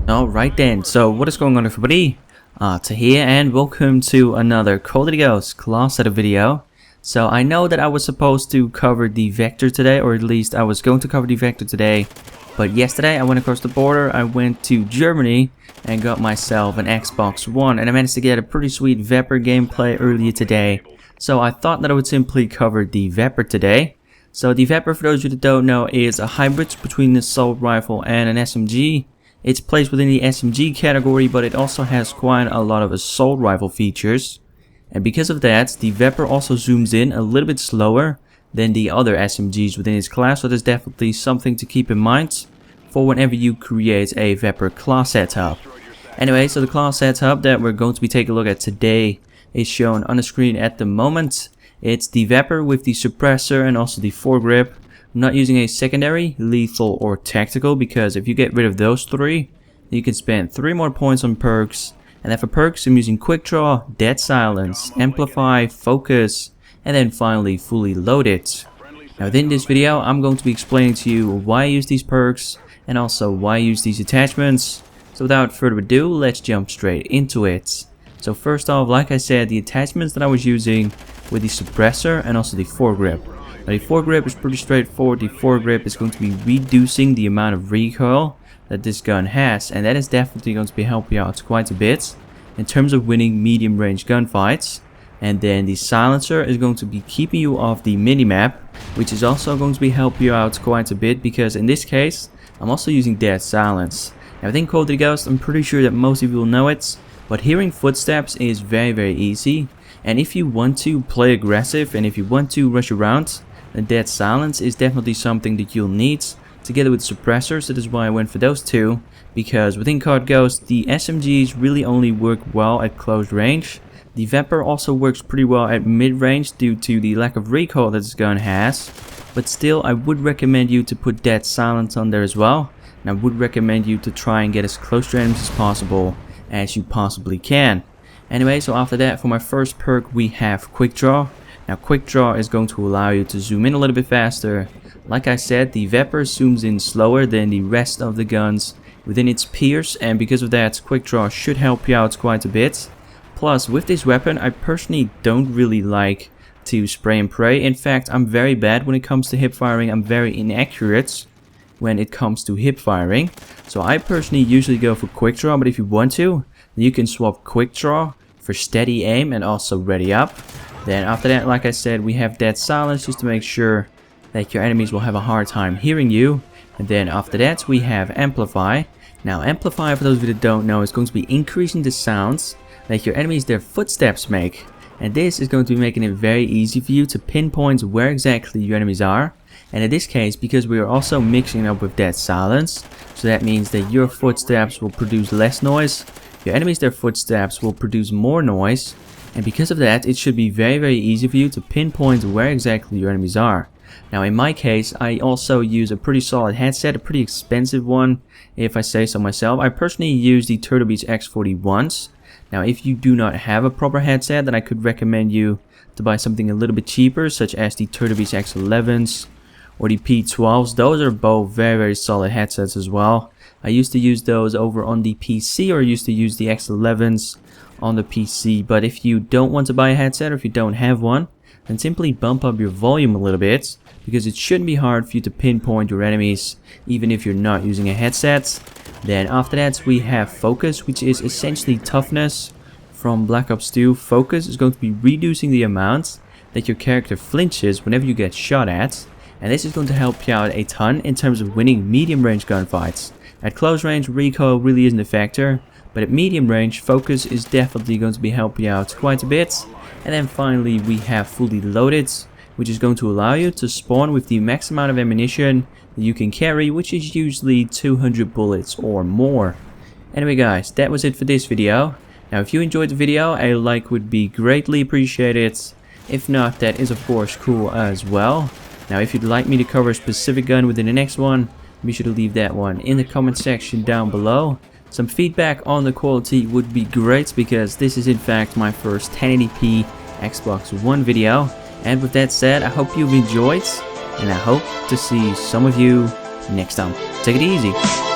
Alright then, so what is going on everybody? To here and welcome to another CoD class setup video. So I know that I was supposed to cover the VEPR today, or at least I was going to cover the VEPR today. But yesterday I went across the border, I went to Germany and got myself an Xbox One, and I managed to get a pretty sweet VEPR gameplay earlier today. So I thought that I would simply cover the VEPR today. So the VEPR, for those of you that don't know, is a hybrid between an assault rifle and an SMG. It's placed within the SMG category, but it also has quite a lot of assault rifle features. And because of that, the VEPR also zooms in a little bit slower than the other SMGs within its class, so there's definitely something to keep in mind for whenever you create a VEPR class setup. Anyway, so the class setup that we're going to be taking a look at today is shown on the screen at the moment. It's the VEPR with the suppressor and also the foregrip. I'm not using a secondary, lethal, or tactical, because if you get rid of those three, you can spend 3 more points on perks. And then for perks, I'm using quick draw, dead silence, amplify, focus, and then finally fully loaded. Now within this video, I'm going to be explaining to you why I use these perks and also why I use these attachments. So without further ado, let's jump straight into it. So first off, like I said, the attachments that I was using were the suppressor and also the foregrip. Now the foregrip is pretty straightforward. The foregrip is going to be reducing the amount of recoil that this gun has, and that is definitely going to be helping you out quite a bit in terms of winning medium range gunfights. And then the silencer is going to be keeping you off the minimap, which is also going to be helping you out quite a bit, because in this case I'm also using dead silence. Now within CoD Ghost, I'm pretty sure that most of you will know it, but hearing footsteps is very easy, and if you want to play aggressive and if you want to rush around, then dead silence is definitely something that you'll need together with suppressors. That is why I went for those two, because within CoD Ghost the SMGs really only work well at close range. The VEPR also works pretty well at mid range due to the lack of recoil that this gun has, but still I would recommend you to put dead silence on there as well, and I would recommend you to try and get as close to enemies as possible as you possibly can. Anyway, so after that, for my first perk we have quick draw. Now quick draw is going to allow you to zoom in a little bit faster. Like I said, the VEPR zooms in slower than the rest of the guns within its peers, and because of that, quick draw should help you out quite a bit. Plus, with this weapon, I personally don't really like to spray and pray. In fact, I'm very bad when it comes to hip firing. I'm very inaccurate when it comes to hip firing. So I personally usually go for quick draw, but if you want to, you can swap quick draw for steady aim and also ready up. Then after that, like I said, we have dead silence just to make sure that your enemies will have a hard time hearing you. And then after that, we have amplify. Now amplify, for those of you that don't know, is going to be increasing the sounds that your enemies, their footsteps make. And this is going to be making it very easy for you to pinpoint where exactly your enemies are. And in this case, because we are also mixing up with dead silence, so that means that your footsteps will produce less noise, your enemies, their footsteps will produce more noise. And because of that, it should be very easy for you to pinpoint where exactly your enemies are. Now in my case, I also use a pretty solid headset, a pretty expensive one if I say so myself. I personally use the Turtle Beach X41s. Now if you do not have a proper headset, then I could recommend you to buy something a little bit cheaper, such as the Turtle Beach X11s or the P12s. Those are both very solid headsets as well. I used to use those over on the PC, or used to use the X11s on the PC. But if you don't want to buy a headset, or if you don't have one, then simply bump up your volume a little bit, because it shouldn't be hard for you to pinpoint your enemies even if you're not using a headset. Then after that, we have focus, which is essentially toughness from Black Ops 2. Focus is going to be reducing the amount that your character flinches whenever you get shot at, and this is going to help you out a ton in terms of winning medium range gunfights. At close range, recoil really isn't a factor, but at medium range, focus is definitely going to be helping you out quite a bit. And then finally, we have fully loaded, which is going to allow you to spawn with the max amount of ammunition that you can carry, which is usually 200 bullets or more. Anyway guys, that was it for this video. Now if you enjoyed the video, a like would be greatly appreciated. If not, that is of course cool as well. Now if you'd like me to cover a specific gun within the next one, be sure to leave that one in the comment section down below. Some feedback on the quality would be great, because this is in fact my first 1080p Xbox One video. And with that said, I hope you've enjoyed, and I hope to see some of you next time. Take it easy.